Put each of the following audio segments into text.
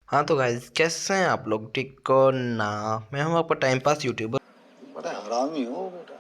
हाँ तो गाइस, कैसे हैं आप लोग? ठीक हो ना? मैं हूँ आपका टाइम पास यूट्यूबर। बड़ा हरामी हो बेटा।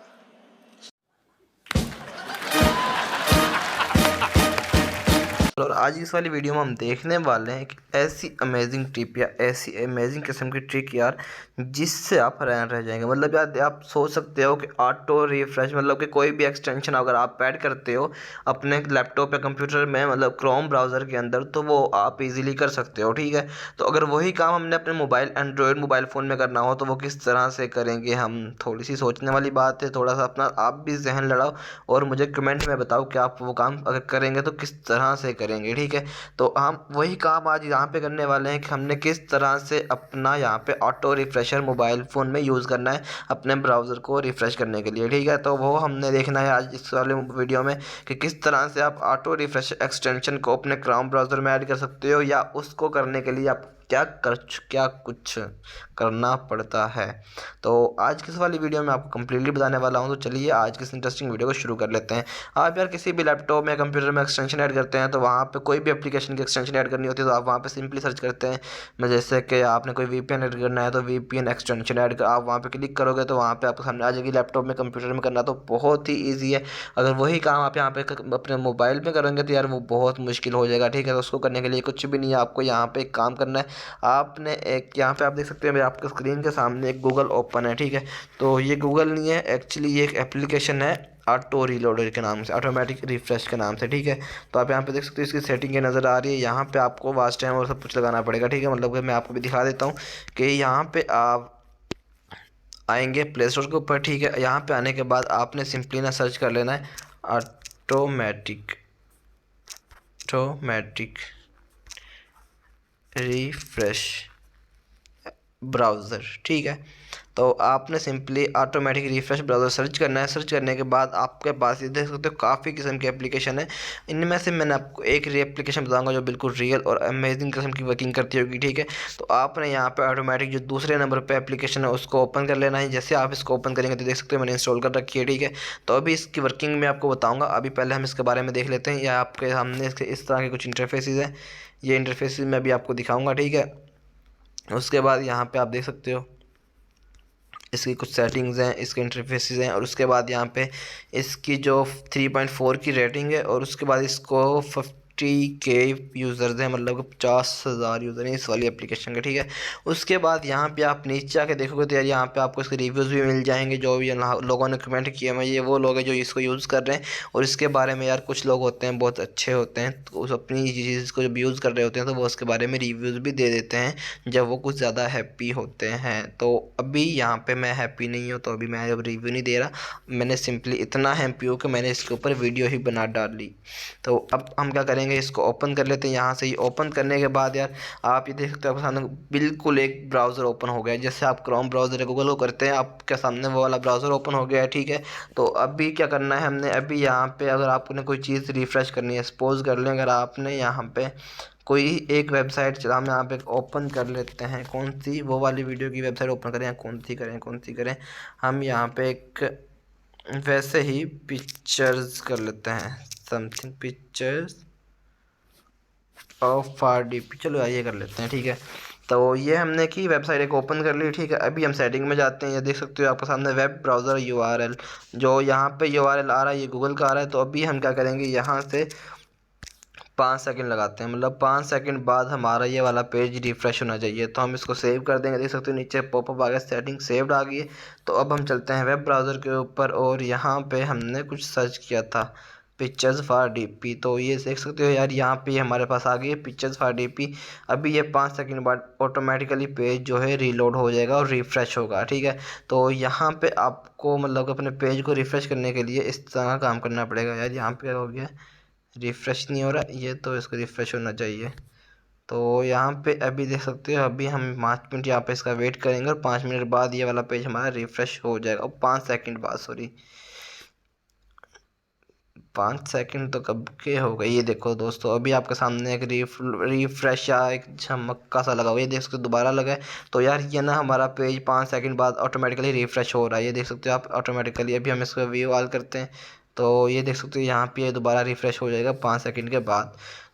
और आज इस वाली वीडियो में हम देखने वाले हैं कि ऐसी अमेजिंग टिप या ऐसी अमेजिंग किस्म की ट्रिक यार, जिससे आप हैरान रह जाएंगे। मतलब यार, आप सोच सकते हो कि ऑटो रिफ्रेश मतलब कि कोई भी एक्सटेंशन अगर आप ऐड करते हो अपने लैपटॉप या कंप्यूटर में, मतलब क्रोम ब्राउज़र के अंदर, तो वो आप इजीली कर सकते हो। ठीक है, तो अगर वही काम हमने अपने मोबाइल एंड्रॉयड मोबाइल फ़ोन में करना हो तो वो किस तरह से करेंगे हम? थोड़ी सी सोचने वाली बात है। थोड़ा सा अपना आप भी जहन लड़ाओ और मुझे कमेंट में बताओ कि आप वो काम अगर करेंगे तो किस तरह से करेंगे। ठीक है, तो हम वही काम आज यहाँ पे करने वाले हैं कि हमने किस तरह से अपना यहाँ पे ऑटो रिफ्रेशर मोबाइल फ़ोन में यूज़ करना है अपने ब्राउज़र को रिफ़्रेश करने के लिए। ठीक है, तो वो हमने देखना है आज इस वाले वीडियो में कि किस तरह से आप ऑटो रिफ्रेश एक्सटेंशन को अपने क्रोम ब्राउज़र में ऐड कर सकते हो, या उसको करने के लिए आप क्या कुछ करना पड़ता है। तो आज किस वाली वीडियो में आपको कम्प्लीटली बताने वाला हूँ। तो चलिए आज की इस इंटरेस्टिंग वीडियो को शुरू कर लेते हैं। आप यार किसी भी लैपटॉप में कंप्यूटर में एक्सटेंशन ऐड करते हैं तो वहाँ पे कोई भी एप्लीकेशन की एक्सटेंशन ऐड करनी होती है तो आप वहाँ पे सिंपली सर्च करते हैं। मैं जैसे कि आपने कोई वीपीएन ऐड करना है तो वीपीएन एक्सटेंशन ऐड कर आप वहाँ पे क्लिक करोगे तो वहाँ पे आपके सामने आ जाएगी। लैपटॉप में कंप्यूटर में करना तो बहुत ही ईजी है। अगर वही काम आप यहाँ पे अपने मोबाइल में करेंगे तो यार वो बहुत मुश्किल हो जाएगा। ठीक है, तो उसको करने के लिए कुछ भी नहीं है, आपको यहाँ पे एक काम करना है। आपने एक यहाँ पे आप देख सकते हैं मेरे आपके स्क्रीन के सामने एक गूगल ओपन है। ठीक है, तो ये गूगल नहीं है, एक्चुअली ये एक एप्लीकेशन है ऑटो रीलोडर के नाम से, ऑटोमेटिक रिफ्रेश के नाम से। ठीक है, तो आप यहाँ पे देख सकते हो इसकी सेटिंग ये नज़र आ रही है। यहाँ पे आपको वाच टाइम और सब कुछ लगाना पड़ेगा। ठीक है, मतलब कि मैं आपको भी दिखा देता हूँ कि यहाँ पे आप आएंगे प्ले स्टोर के ऊपर। ठीक है, यहाँ पे आने के बाद आपने सिंपली ना सर्च कर लेना है ऑटोमेटिक ऑटोमेटिक रिफ्रेश ब्राउज़र। ठीक है, तो आपने simply automatic refresh browser search करना है। सर्च करने के बाद आपके पास ये देख सकते हो काफ़ी किस्म की एप्लीकेशन है। इनमें से मैंने आपको एक एप्लीकेशन बताऊंगा जो बिल्कुल रियल और अमेजिंग किस्म की वर्किंग करती होगी। ठीक है, तो आपने यहाँ पे ऑटोमेटिक जो दूसरे नंबर पे एप्लीकेशन है उसको ओपन कर लेना है। जैसे आप इसको ओपन करेंगे तो देख सकते हो मैंने इंस्टॉल कर रखी है। ठीक है, तो अभी इसकी वर्किंग में आपको बताऊँगा। अभी पहले हम इसके बारे में देख लेते हैं। या आपके सामने इसके इस तरह के कुछ इंटरफेसेस हैं, ये इंटरफेसेस मैं अभी आपको दिखाऊँगा। ठीक है, उसके बाद यहाँ पे आप देख सकते हो इसकी कुछ सेटिंग्स हैं, इसके इंटरफेसेस हैं, और उसके बाद यहाँ पे इसकी जो 3.4 की रेटिंग है, और उसके बाद इसको 50K यूज़र्स हैं, मतलब 50,000 यूज़र हैं इस वाली एप्लीकेशन के। ठीक है, उसके बाद यहाँ पे आप नीचे आके देखोगे तो यार यहाँ पे आपको इसके रिव्यूज़ भी मिल जाएंगे। जो भी लोगों ने कमेंट किए हैं ये वो लोग हैं जो इसको यूज़ कर रहे हैं, और इसके बारे में यार कुछ लोग होते हैं बहुत अच्छे होते हैं, तो उस अपनी चीज़ को जब यूज़ कर रहे होते हैं तो वो उसके बारे में रिव्यूज़ भी दे देते हैं जब वो कुछ ज़्यादा हैप्पी होते हैं। तो अभी यहाँ पे मैं हैप्पी नहीं हूँ तो अभी मैं अब रिव्यू नहीं दे रहा। मैंने सिंपली इतना हैप्पी हूँ कि मैंने इसके ऊपर वीडियो ही बना डाली। तो अब हम क्या करेंगे, इसको ओपन कर लेते हैं। यहाँ से ही ओपन करने के बाद यार आप ये देख सकते हो आपके सामने बिल्कुल एक ब्राउज़र ओपन हो गया है। जैसे आप क्रोम ब्राउज़र गूगल को करते हैं आपके सामने वो वाला ब्राउज़र ओपन हो गया है। ठीक है, तो अभी क्या करना है हमने, अभी यहाँ पे अगर आपने कोई चीज़ रिफ़्रेश करनी है, सपोज़ कर लें अगर आपने यहाँ पे कोई एक वेबसाइट हम यहाँ पे ओपन कर लेते हैं। कौन सी? वो वाली वीडियो की वेबसाइट ओपन करें या कौन सी करें? हम यहाँ पे एक वैसे ही पिक्चर्स कर लेते हैं, समथिंग पिक्चर्स ऑफ आर चलो ये कर लेते हैं। ठीक है, तो ये हमने की वेबसाइट एक ओपन कर ली। ठीक है, अभी हम सेटिंग में जाते हैं। ये देख सकते हो आपके सामने वेब ब्राउज़र URL, जो यहाँ पे URL आ रहा है ये गूगल का आ रहा है। तो अभी हम क्या करेंगे, यहाँ से 5 सेकंड लगाते हैं, मतलब 5 सेकंड बाद हमारा ये वाला पेज रिफ़्रेश होना चाहिए। तो हम इसको सेव कर देंगे। देख सकते हो नीचे पॉपअप आ गया, सेटिंग सेव्ड आ गई है। तो अब हम चलते हैं वेब ब्राउज़र के ऊपर, और यहाँ पे हमने कुछ सर्च किया था पिक्चर्स फॉर DP। तो ये देख सकते हो यार यहाँ पे हमारे पास आ गई है पिक्चर्स फॉर DP। अभी ये 5 सेकंड बाद ऑटोमेटिकली पेज जो है रीलोड हो जाएगा और रिफ़्रेश होगा। ठीक है, तो यहाँ पे आपको मतलब अपने पेज को रिफ़्रेश करने के लिए इस तरह काम करना पड़ेगा। यार यहाँ पे क्या हो गया, रिफ़्रेश नहीं हो रहा ये, तो इसको रिफ़्रेश होना चाहिए। तो यहाँ पे अभी देख सकते हो अभी हम 5 मिनट यहाँ पे इसका वेट करेंगे, और 5 मिनट बाद ये वाला पेज हमारा रिफ़्रेश हो जाएगा। और 5 सेकंड बाद, सॉरी 5 सेकंड तो कब के हो गए। ये देखो दोस्तों अभी आपके सामने एक रिफ्रेश या एक झमक्का सा लगा हुआ है, ये देख सकते हो दोबारा लगा है। तो यार ये ना हमारा पेज 5 सेकंड बाद ऑटोमेटिकली रिफ़्रेश हो रहा है, ये देख सकते हो आप ऑटोमेटिकली। अभी हम इसको व्यू ऑल करते हैं तो ये देख सकते हो यहाँ पे ये दोबारा रिफ़्रेश हो जाएगा 5 सेकंड के बाद।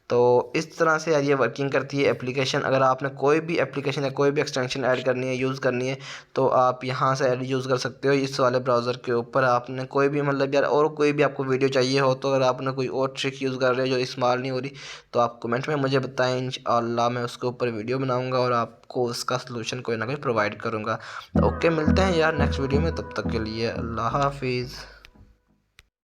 तो इस तरह से यार ये वर्किंग करती है एप्लीकेशन। अगर आपने कोई भी एप्लीकेशन या कोई भी एक्सटेंशन ऐड करनी है, यूज़ करनी है, तो आप यहाँ से ऐड यूज़ कर सकते हो इस वाले ब्राउज़र के ऊपर। आपने कोई भी मतलब यार और कोई भी आपको वीडियो चाहिए हो, तो अगर आपने कोई और ट्रिक यूज़ कर रहे हो जो इस्तेमाल नहीं हो रही, तो आप कमेंट में मुझे बताएं, इंशाअल्लाह मैं उसके ऊपर वीडियो बनाऊँगा और आपको उसका सलूशन कोई ना कोई प्रोवाइड करूँगा। तो ओके, मिलते हैं यार नेक्स्ट वीडियो में, तब तक के लिए अल्लाह हाफिज़।